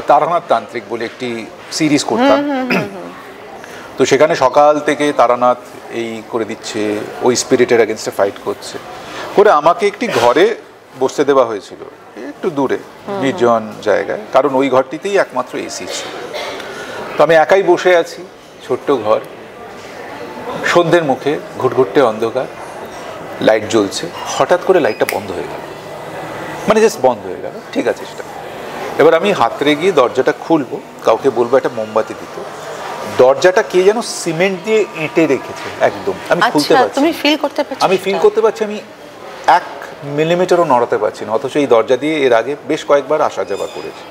তারানাথ তান্ত্রিক বলে একটি সিরিজ করতাম। তো সেখানে সকাল থেকে তারানাথ এই করে দিচ্ছে, ওই স্পিরিটের এগেনস্টে ফাইট করছে করে আমাকে একটি ঘরে বসতে দেওয়া হয়েছিল, একটু দূরে নির্জন জায়গায়, কারণ ওই ঘরটিতেই একমাত্র এসি ছিল। তো আমি একাই বসে আছি, ছোট্ট ঘর, সন্ধ্যের মুখে, ঘুটঘুটে অন্ধকার, লাইট জ্বলছে, হঠাৎ করে লাইটটা বন্ধ হয়ে গেল, মানে জাস্ট বন্ধ হয়ে গেল। ঠিক আছে সেটা, এবার আমি হাতড়ে গিয়ে দরজাটা খুলবো, কাউকে বলবো একটা মোমবাতি দিতে, দরজাটা কে যেন সিমেন্ট দিয়ে এঁটে রেখেছে একদম, আমি খুলতে পারছি। তুমি ফিল করতে পারছো? আমি ফিল করতে পারছি, আমি 1 মিলিমিটারও নড়াতে পারছি না, অথচ এই দরজা দিয়ে এর আগে বেশ কয়েকবার আসা যাওয়া করেছি।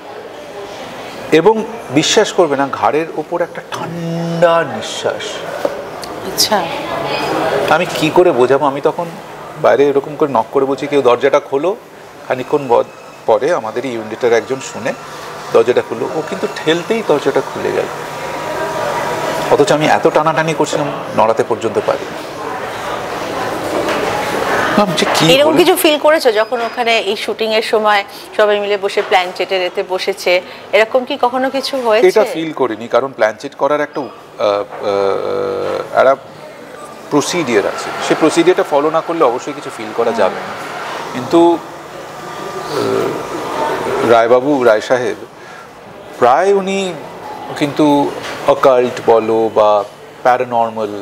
এবং বিশ্বাস করবে না, ঘাড়ের ওপর একটা ঠান্ডা নিঃশ্বাস। আচ্ছা, আমি কি করে বোঝাবো? আমি তখন বাইরে এরকম করে নক করে বলছি, কেউ দরজাটা খোলো। খানিক্ষণ পরে আমাদের ইউনিটের একজন শুনে দরজাটা খুললো, ও কিন্তু ঠেলতেই দরজাটা খুলে গেল, অথচ আমি এত টানাটানি করছিলাম নড়াতে পর্যন্ত পারি। এরকম কিছু ফিল করেছো যখন ওখানে এই শুটিং এর সময় সবাই মিলে বসে প্ল্যানচেটের এতে বসেছে, এরকম কি কখনো কিছু হয়েছে? এটা ফিল করিনি, কারণ প্ল্যানচেট করার একটা প্রসিডিওর আছে, সেই প্রসিডিওরটা ফলো না করলে অবশ্যই কিছু ফিল করা যাবে না। কিন্তু রায় সাহেব প্রায় উনি কিন্তু অকাল্ট বলো বা প্যারানর্মাল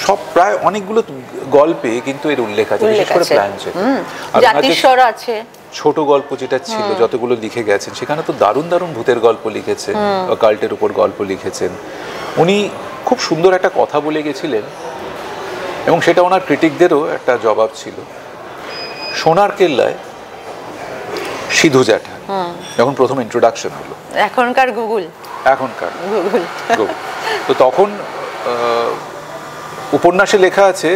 সব প্রায় অনেকগুলো গল্পে কিন্তু এর উল্লেখ আছে, বিশেষ করে প্ল্যানচেট। জাতিস্বর আছে, ছোট গল্প যেটা ছিল, যতগুলো লিখে গেছেন সেখানে তো দারুণ দারুণ ভূতের গল্প লিখেছেন, অকাল্টের উপর গল্প লিখেছেন। উনি খুব সুন্দর একটা কথা বলে গেছিলেন, এবং সেটা ওনার ক্রিটিকদেরও একটা জবাব ছিল। সোনার কেল্লায় সিধু জ্যাঠা যখন প্রথম ইন্ট্রোডাকশন হলো, এখনকার গুগল, তো তখন উপন্যাসে লেখা আছে,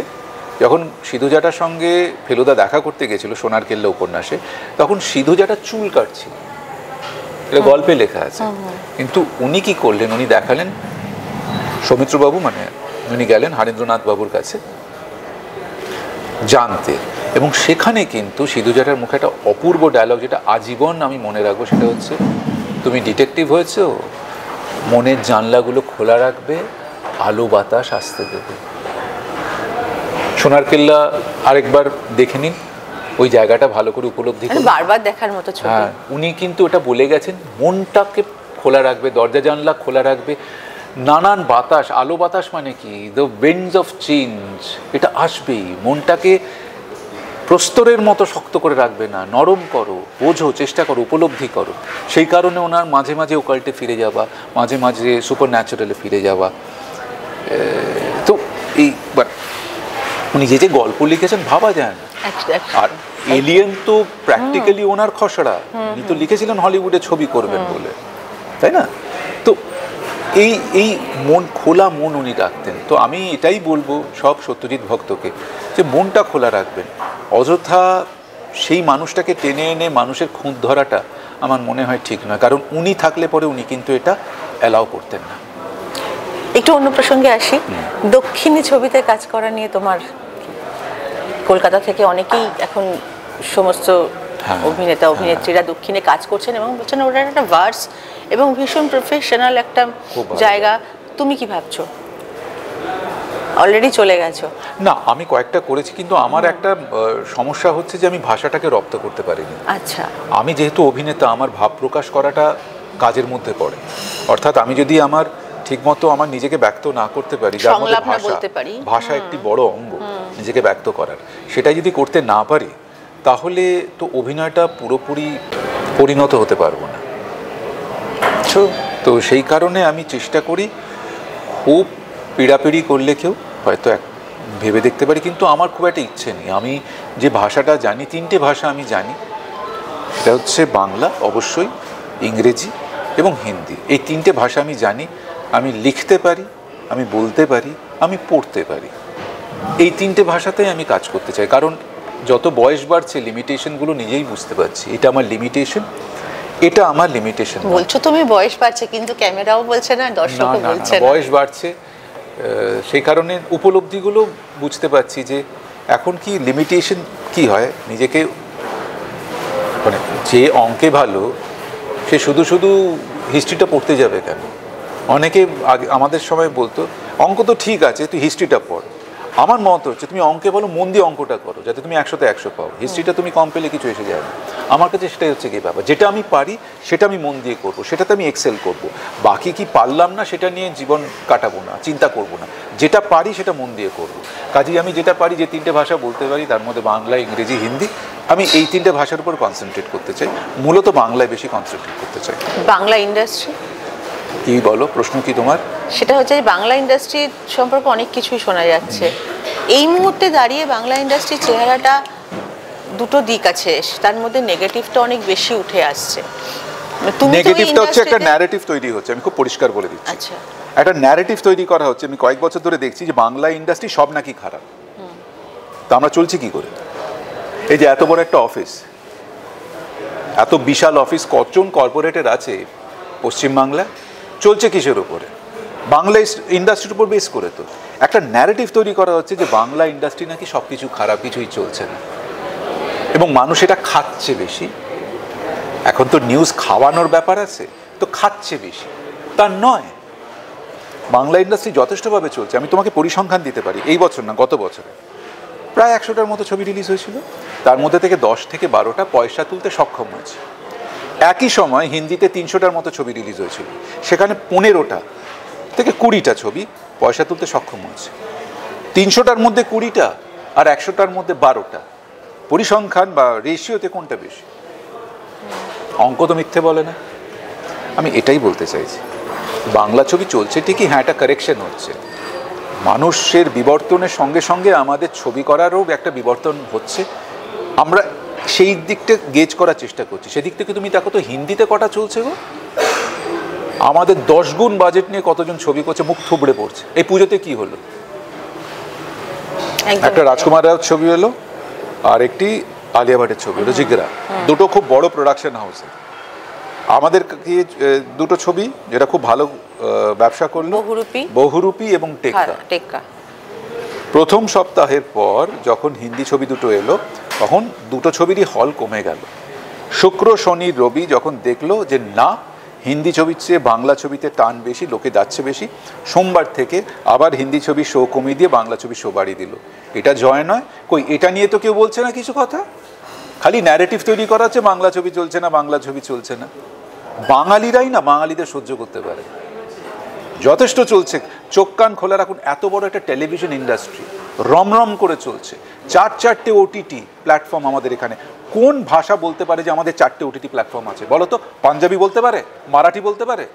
যখন সিধু জ্যাঠার সঙ্গে ফেলুদা দেখা করতে গেছিল সোনার কেল্লা উপন্যাসে, তখন সিধু জ্যাঠা চুল কাটছিল, এটা গল্পে লেখা আছে। কিন্তু উনি কি করলেন, উনি দেখালেন সৌমিত্রবাবু, মানে উনি গেলেন হরেন্দ্রনাথ বাবুর কাছে জানতে, এবং সেখানে কিন্তু সিধু জ্যাঠার মুখে একটা অপূর্ব ডায়লগ, যেটা আজীবন আমি মনে রাখবো, সেটা হচ্ছে, তুমি ডিটেকটিভ হয়েছো, মনের জানলাগুলো খোলা রাখবে, আলো বাতাস আসতে দেবে। সোনার কেল্লা আরেকবার দেখে নিন, ওই জায়গাটা ভালো করে উপলব্ধি করুন, বারবার দেখার মতো ছবি। হ্যাঁ, উনি কিন্তু ওটা বলে গেছেন, মনটাকে খোলা রাখবে, দরজা জানলা খোলা রাখবে, নানান বাতাস, আলো বাতাস মানে কি, দ্য উইন্ডস অফ চেঞ্জ, এটা আসবেই। মনটাকে প্রস্তরের মতো শক্ত করে রাখবে না, নরম করো, বোঝো, চেষ্টা করো, উপলব্ধি করো। সেই কারণে ওনার মাঝে মাঝে ওকাল্টে ফিরে যাওয়া, মাঝে মাঝে সুপার ন্যাচারালে ফিরে যাওয়া। তো এই উনি যে যে গল্প লিখেছেন ভাবা যায় না। আর এলিয়েন তো প্র্যাকটিক্যালি ওনার খসড়া, উনি তো লিখেছিলেন হলিউডে ছবি করবেন বলে, তাই না? তো এই মন খোলা মন উনি রাখতেন। তো আমি এটাই বলবো সব সত্যজিৎ ভক্তকে, যে মনটা খোলা রাখবেন। অযথা সেই মানুষটাকে টেনে এনে মানুষের খুঁত ধরাটা আমার মনে হয় ঠিক নয়, কারণ উনি থাকলে পরে উনি কিন্তু এটা অ্যালাউ করতেন না। একটু অন্য প্রসঙ্গে আসি, দক্ষিণী ছবিতে কাজ করা নিয়ে তোমার, কলকাতা থেকে অনেকেই এখন সমস্ত অভিনেতা অভিনেত্রীরা দক্ষিণে কাজ করছেন এবং বলছেন ওটা একটা ভার্স এবং ভীষণ প্রফেশনাল একটা জায়গা। তুমি কি ভাবছো? অলরেডি চলে গেছো? না, আমি কয়েকটা করেছি, কিন্তু আমার একটা সমস্যা হচ্ছে যে আমি ভাষাটাকে রপ্ত করতে পারিনি। আচ্ছা, আমি যেহেতু অভিনেতা, আমার ভাব প্রকাশ করাটা কাজের মধ্যে পড়ে। অর্থাৎ আমি যদি আমার ঠিকমতো আমার নিজেকে ব্যক্ত না করতে পারি, যার মধ্যে ভাষা একটি বড় অঙ্গ নিজেকে ব্যক্ত করার, সেটা যদি করতে না পারি, তাহলে তো অভিনয়টা পুরোপুরি পরিণত হতে পারবো না। তো সেই কারণে আমি চেষ্টা করি, খুব পিড়াপিড়ি করলে কেউ হয়তো ভেবে দেখতে পারি, কিন্তু আমার খুব একটা ইচ্ছে নেই। আমি যে ভাষাটা জানি, 3টে ভাষা আমি জানি, সেটা হচ্ছে বাংলা অবশ্যই, ইংরেজি এবং হিন্দি। এই 3টে ভাষা আমি জানি, আমি লিখতে পারি, আমি বলতে পারি, আমি পড়তে পারি। এই 3টে ভাষাতেই আমি কাজ করতে চাই, কারণ যত বয়স বাড়ছে লিমিটেশনগুলো নিজেই বুঝতে পারছি, এটা আমার লিমিটেশন, এটা আমার লিমিটেশন। বলছো তুমি বয়স বাড়ছে, কিন্তু ক্যামেরাও বলছে না, দর্শকও বলছে না। বয়স বাড়ছে, সেই কারণে উপলব্ধিগুলো বুঝতে পারছি যে এখন কি লিমিটেশন কি হয়, নিজেকে মানে যে অঙ্কে ভালো সে শুধু শুধু হিস্ট্রিটা পড়তে যাবে কেন? অনেকে আগে আমাদের সময় বলতো অঙ্ক তো ঠিক আছে, তুই হিস্ট্রিটা পড়। আমার মত হচ্ছে তুমি অঙ্কে বলো, মন দিয়ে অঙ্কটা করো, যাতে তুমি 100তে 100 পাও। হিস্ট্রিটা তুমি কম পেলে কিছু এসে যায় না। আমার কাছে সেটাই হচ্ছে কি ব্যাপার, যেটা আমি পারি সেটা আমি মন দিয়ে করবো, সেটাতে আমি এক্সেল করব। বাকি কি পারলাম না সেটা নিয়ে জীবন কাটাবো না, চিন্তা করব না। যেটা পারি সেটা মন দিয়ে করব। কাজেই আমি যেটা পারি, যে 3টে ভাষা বলতে পারি, তার মধ্যে বাংলা, ইংরেজি, হিন্দি, আমি এই 3টে ভাষার উপর কনসেন্ট্রেট করতে চাই। মূলত বাংলায় বেশি কনসেন্ট্রেট করতে চাই। বাংলা ইন্ডাস্ট্রি কি বলো, প্রশ্ন কি তোমার? সেটা হচ্ছে যে বাংলা ইন্ডাস্ট্রি সম্পর্কে অনেক কিছুই শোনা যাচ্ছে। এই মুহূর্তে দাঁড়িয়ে বাংলা ইন্ডাস্ট্রির চেহারাটা দুটো দিক আছে, তার মধ্যে নেগেটিভটা অনেক বেশি উঠে আসছে। নেগেটিভটা হচ্ছে একটা ন্যারেটিভ তৈরি হচ্ছে, আমি খুব পরিষ্কার বলে দিচ্ছি। আচ্ছা, একটা ন্যারেটিভ তৈরি করা হচ্ছে। আমি কয়েক বছর ধরে দেখছি যে বাংলা ইন্ডাস্ট্রি সব নাকি খারাপ। তা আমরা চলছি কি করে? এই যে এত বড় একটা অফিস, এত বিশাল অফিস, কতজন কর্পোরেটের আছে পশ্চিমবাংলা, চলছে কিসের উপরে? বাংলা ইন্ডাস্ট্রির উপর বেস করে। তো একটা ন্যারেটিভ তৈরি করা হচ্ছে যে বাংলা ইন্ডাস্ট্রি নাকি সব কিছু খারাপ, কিছুই চলছে না, এবং মানুষ এটা খাচ্ছে বেশি। এখন তো নিউজ খাওয়ানোর ব্যাপার আছে, তো খাচ্ছে বেশি। তা নয়, বাংলা ইন্ডাস্ট্রি যথেষ্টভাবে চলছে। আমি তোমাকে পরিসংখ্যান দিতে পারি, এই বছর না গত বছরে প্রায় 100টার মতো ছবি রিলিজ হয়েছিল, তার মধ্যে থেকে 10 থেকে 12টা পয়সা তুলতে সক্ষম হয়েছে। একই সময় হিন্দিতে 300টার মতো ছবি রিলিজ হয়েছিল, সেখানে 15টা থেকে 20টা ছবি পয়সা তুলতে সক্ষম হয়েছে। 300টার মধ্যে 20টা আর 100টার মধ্যে 12টা। পরিসংখ্যান বা রেশিওতে কোনটা বেশি? অঙ্ক তো মিথ্যে বলে না। আমি এটাই বলতে চাইছি, বাংলা ছবি চলছে ঠিকই, হ্যাঁ, একটা কারেকশন হচ্ছে। মানুষের বিবর্তনের সঙ্গে সঙ্গে আমাদের ছবি করারও একটা বিবর্তন হচ্ছে। আমরা সেই দিকটা গেজ করার চেষ্টা করছি। সেদিক থেকে তুমি দেখো তো হিন্দিতে কটা চলছে গো। আমাদের 10 গুণ বাজেট নিয়ে কতজন ছবি করছে, মুখ থুবড়ে পড়ছে। এই পুজোতে কি হলো? একটা রাজকুমার রাওর ছবি হলো, আর একটি আলিয়া ভাটের ছবি হলো, জিগরা। দুটো খুব বড় প্রোডাকশন হাউসে। আমাদের দুটো ছবি যেটা খুব ভালো ব্যবসা করলো, বহুরূপী এবং টেক্কা। প্রথম সপ্তাহের পর যখন হিন্দি ছবি দুটো এলো, তখন দুটো ছবিরই হল কমে গেল। শুক্র, শনি, রবি যখন দেখলো যে না, হিন্দি ছবির চেয়ে বাংলা ছবিতে টান বেশি, লোকে যাচ্ছে বেশি, সোমবার থেকে আবার হিন্দি ছবি শো কমিয়ে দিয়ে বাংলা ছবি শো বাড়িয়ে দিল। এটা জয় নয়। কই, এটা নিয়ে তো কেউ বলছে না কিছু কথা, খালি ন্যারেটিভ তৈরি করা হচ্ছে, বাংলা ছবি চলছে না, বাংলা ছবি চলছে না। বাঙালিরাই না বাঙালিদের সহ্য করতে পারে, যথেষ্ট চলছে। চোখ কান খোলা রাখুন, এত বড় একটা টেলিভিশন ইন্ডাস্ট্রি রমরম করে চলছে। 4-4টে ওটিটি প্ল্যাটফর্ম আমাদের এখানে। কোন ভাষা বলতে পারে যে আমাদের 4টে ওটিটি প্ল্যাটফর্ম আছে? বলো তো। পাঞ্জাবি বলতে পারে, মারাঠি বলতে পারে,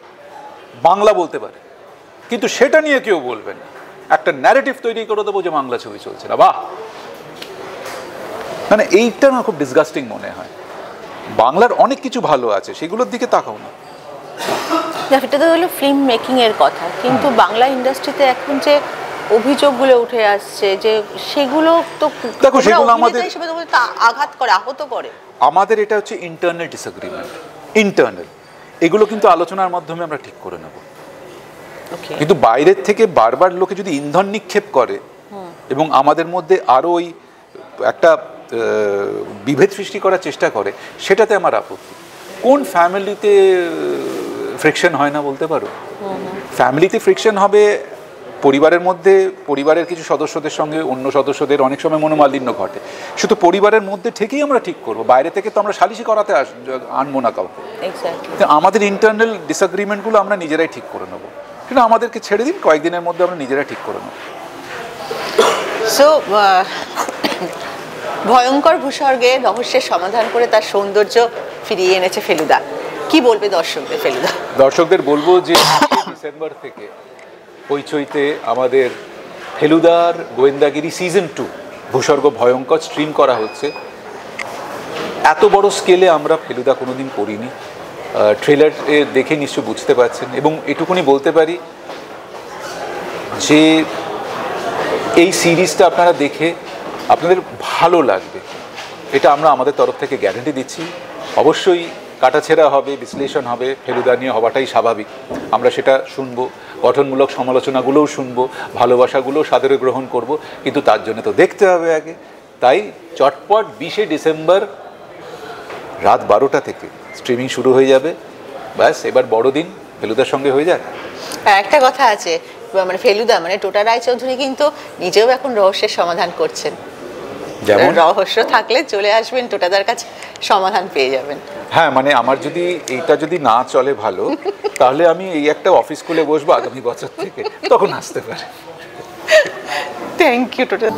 বাংলা বলতে পারে, কিন্তু সেটা নিয়ে কেউ বলবে না। একটা ন্যারেটিভ তৈরি করে দেবো যে বাংলা ছবি চলছে না। বাহ, মানে এইটা না খুব ডিসগাস্টিং মনে হয়। বাংলার অনেক কিছু ভালো আছে, সেগুলোর দিকে তাকাও না। এটা তো হলো ফিল্ম মেকিং এর কথা, কিন্তু বাংলা ইন্ডাস্ট্রিতে এখন যে অভিযোগগুলো উঠে আসছে, যে সেগুলো তো দেখো, সেগুলো আমাদের আঘাত করে, আহত করে। আমাদের এটা হচ্ছে ইন্টারনাল ডিসএগ্রিমেন্ট, ইন্টারনাল। এগুলো কিন্তু আলোচনার মাধ্যমে আমরা ঠিক করে নেব। কিন্তু বাইরের থেকে বারবার লোকে যদি ইন্ধন নিক্ষেপ করে এবং আমাদের মধ্যে আরো ওই একটা বিভেদ সৃষ্টি করার চেষ্টা করে, সেটাতে আমার আপত্তি। কোন ফ্যামিলিতে ফ্রিকশন হয় না বলতে পারো? ফ্যামিলিতে ফ্রিকশন হবে পরিবারের মধ্যে, পরিবারের কিছু সদস্যদের সঙ্গে অন্য সদস্যদের অনেক সময় মনোমালিন্য ঘটে। শুধু পরিবারের মধ্যে থেকেই আমরা ঠিক করব, বাইরে থেকে তো আমরা সালিশি করাতে আনবো না কাউকে। আমাদের ইন্টারনাল ডিসএগ্রিমেন্টগুলো আমরা নিজেরাই ঠিক করে নেবো। কিন্তু আমাদেরকে ছেড়ে দিন, কয়েকদিনের মধ্যে আমরা নিজেরাই ঠিক করে নেব। সো ভয়ঙ্কর ভূস্বর্গে রহস্যের সমাধান করে তার সৌন্দর্য ফিরিয়ে এনেছে ফেলুদা। কি বলবে দর্শকদের ফেলুদা? দর্শকদের বলবো যে ডিসেম্বর থেকে হইচইতে আমাদের ফেলুদার গোয়েন্দাগিরি সিজন 2 ভূস্বর্গ ভয়ঙ্কর স্ট্রিম করা হচ্ছে। এত বড় স্কেলে আমরা ফেলুদা কোনোদিন করিনি। ট্রেলার দেখে নিশ্চয় বুঝতে পারছেন, এবং এটুকুনি বলতে পারি যে এই সিরিজটা আপনারা দেখে আপনাদের ভালো লাগবে, এটা আমরা আমাদের তরফ থেকে গ্যারান্টি দিচ্ছি। অবশ্যই কাটাছেঁড়া হবে, বিশ্লেষণ হবে, ফেলুদা নিয়ে হওয়াটাই স্বাভাবিক। আমরা সেটা শুনবো, গঠনমূলক সমালোচনাগুলোও শুনবো, ভালোবাসাগুলোও সাদরে গ্রহণ করব, কিন্তু তার জন্য তো দেখতে হবে আগে। তাই চটপট 20শে ডিসেম্বর রাত 12টা থেকে স্ট্রিমিং শুরু হয়ে যাবে। ব্যাস, এবার বড়দিন ফেলুদার সঙ্গে হয়ে যাক। একটা কথা আছে, মানে ফেলুদা মানে টোটা রায়চৌধুরী কিন্তু নিজেও এখন রহস্যের সমাধান করছেন। যেমন রহস্য থাকলে চলে আসবেন টোটাদার কাছে, সমাধান পেয়ে যাবেন। হ্যাঁ, মানে আমার যদি এইটা যদি না চলে ভালো, তাহলে আমি এই একটা অফিস খুলে বসবো আগামী বছর থেকে, তখন আসতে পারে। থ্যাংক ইউ টোটা।